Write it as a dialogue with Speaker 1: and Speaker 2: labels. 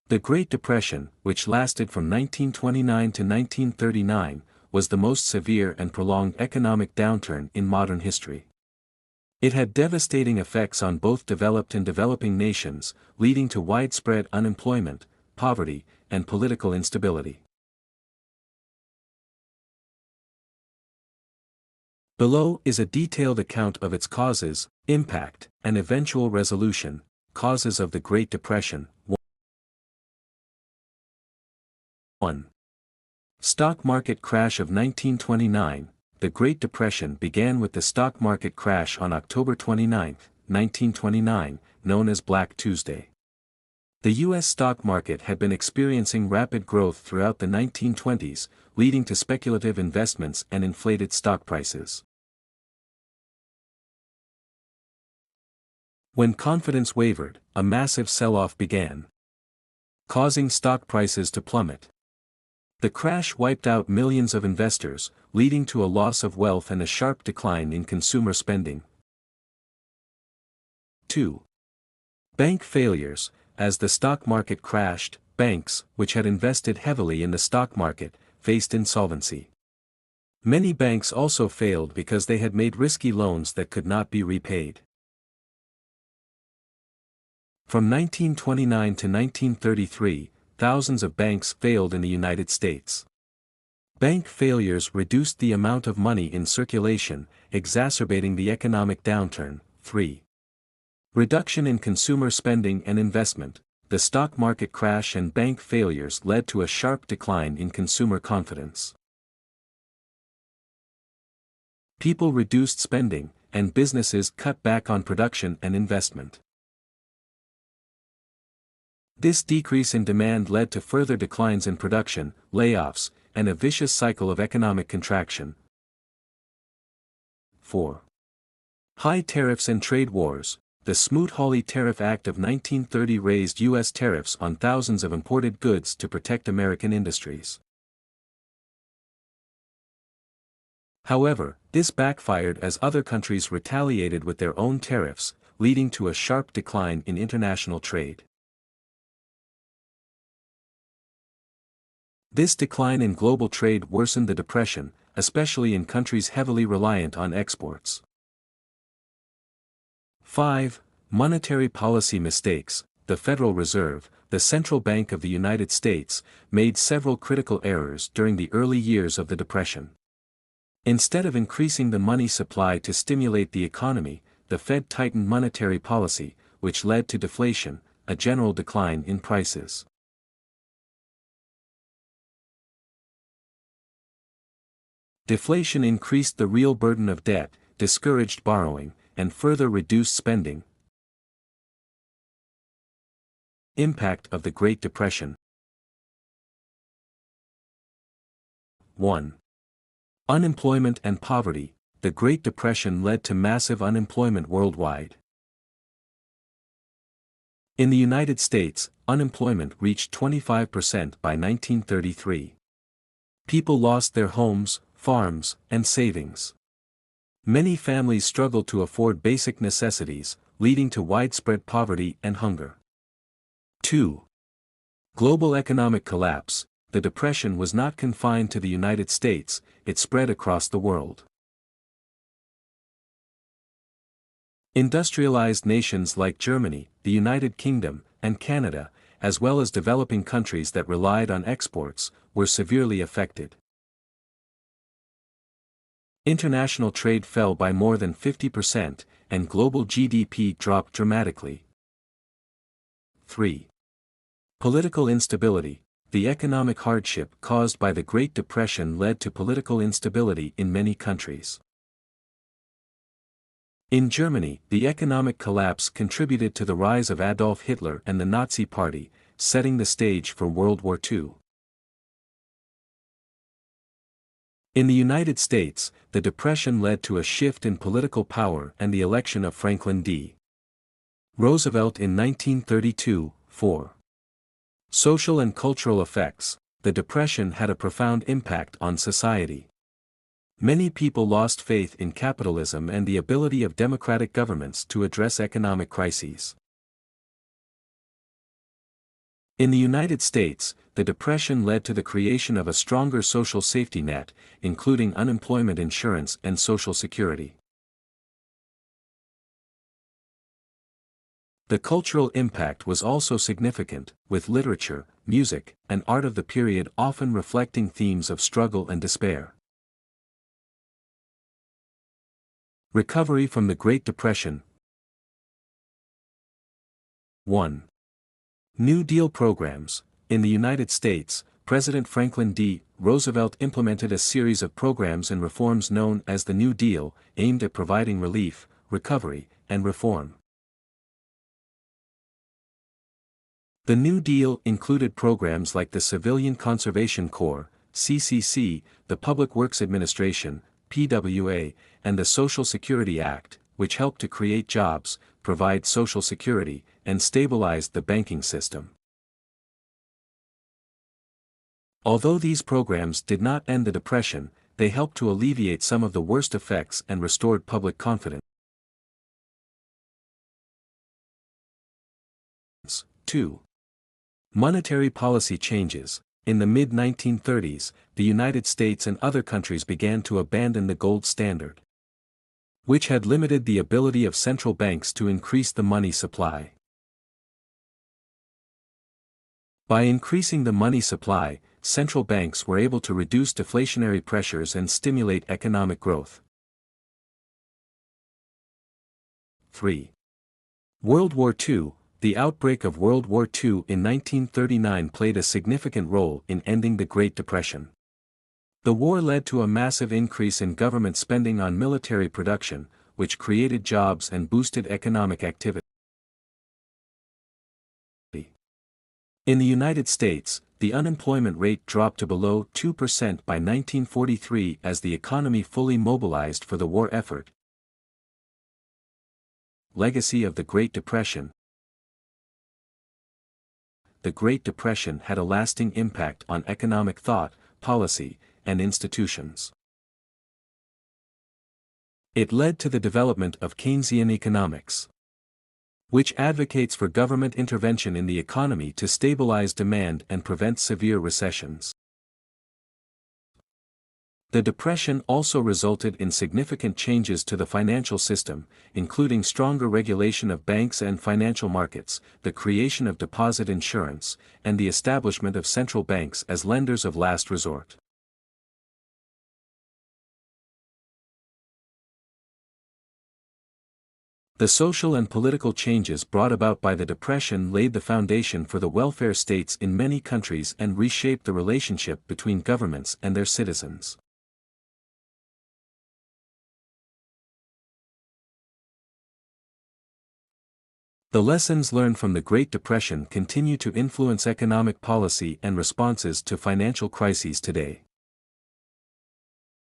Speaker 1: The Great Depression, which lasted from 1929 to 1939, was the most severe and prolonged economic downturn in modern history. It had devastating effects on both developed and developing nations, leading to widespread unemployment, poverty, and political instability. Below is a detailed account of its causes, impact, and eventual resolution. Causes of the Great Depression. 1. Stock market crash of 1929. The Great Depression began with the stock market crash on October 29, 1929, known as Black Tuesday. The U.S. stock market had been experiencing rapid growth throughout the 1920s, leading to speculative investments and inflated stock prices. When confidence wavered, a massive sell-off began, causing stock prices to plummet. The crash wiped out millions of investors, leading to a loss of wealth and a sharp decline in consumer spending. 2. Bank failures. As the stock market crashed, banks, which had invested heavily in the stock market, faced insolvency. Many banks also failed because they had made risky loans that could not be repaid. From 1929 to 1933, thousands of banks failed in the United States. Bank failures reduced the amount of money in circulation, exacerbating the economic downturn. 3. Reduction in consumer spending and investment. The stock market crash and bank failures led to a sharp decline in consumer confidence. People reduced spending, and businesses cut back on production and investment. This decrease in demand led to further declines in production, layoffs, and a vicious cycle of economic contraction. 4. High tariffs and trade wars. The Smoot-Hawley Tariff Act of 1930 raised U.S. tariffs on thousands of imported goods to protect American industries. However, this backfired as other countries retaliated with their own tariffs, leading to a sharp decline in international trade. This decline in global trade worsened the Depression, especially in countries heavily reliant on exports. 5. Monetary policy mistakes. The Federal Reserve, the central bank of the United States, made several critical errors during the early years of the Depression. Instead of increasing the money supply to stimulate the economy, the Fed tightened monetary policy, which led to deflation, a general decline in prices. Deflation increased the real burden of debt, discouraged borrowing, and further reduced spending. Impact of the Great Depression. 1. Unemployment and poverty. The Great Depression led to massive unemployment worldwide. In the United States, unemployment reached 25% by 1933. People lost their homes, farms, and savings. Many families struggled to afford basic necessities, leading to widespread poverty and hunger. 2. Global economic collapse. The Depression was not confined to the United States, it spread across the world. Industrialized nations like Germany, the United Kingdom, and Canada, as well as developing countries that relied on exports, were severely affected. International trade fell by more than 50%, and global GDP dropped dramatically. 3. Political instability. The economic hardship caused by the Great Depression led to political instability in many countries. In Germany, the economic collapse contributed to the rise of Adolf Hitler and the Nazi Party, setting the stage for World War II. In the United States, the Depression led to a shift in political power and the election of Franklin D. Roosevelt in 1932. 4. Social and cultural effects. The Depression had a profound impact on society. Many people lost faith in capitalism and the ability of democratic governments to address economic crises. In the United States, the Depression led to the creation of a stronger social safety net, including unemployment insurance and Social Security. The cultural impact was also significant, with literature, music, and art of the period often reflecting themes of struggle and despair. Recovery from the Great Depression. 1. New Deal programs. In the United States, President Franklin D. Roosevelt implemented a series of programs and reforms known as the New Deal, aimed at providing relief, recovery, and reform. The New Deal included programs like the Civilian Conservation Corps, CCC, the Public Works Administration, PWA, and the Social Security Act, which helped to create jobs, provide Social Security, and stabilize the banking system. Although these programs did not end the Depression, they helped to alleviate some of the worst effects and restored public confidence. 2. Monetary policy changes. In the mid-1930s, the United States and other countries began to abandon the gold standard, which had limited the ability of central banks to increase the money supply. By increasing the money supply, central banks were able to reduce deflationary pressures and stimulate economic growth. 3. World War II. The outbreak of World War II in 1939 played a significant role in ending the Great Depression. The war led to a massive increase in government spending on military production, which created jobs and boosted economic activity. In the United States, the unemployment rate dropped to below 2% by 1943 as the economy fully mobilized for the war effort. Legacy of the Great Depression. The Great Depression had a lasting impact on economic thought, policy, and institutions. It led to the development of Keynesian economics, which advocates for government intervention in the economy to stabilize demand and prevent severe recessions. The Depression also resulted in significant changes to the financial system, including stronger regulation of banks and financial markets, the creation of deposit insurance, and the establishment of central banks as lenders of last resort. The social and political changes brought about by the Depression laid the foundation for the welfare states in many countries and reshaped the relationship between governments and their citizens. The lessons learned from the Great Depression continue to influence economic policy and responses to financial crises today.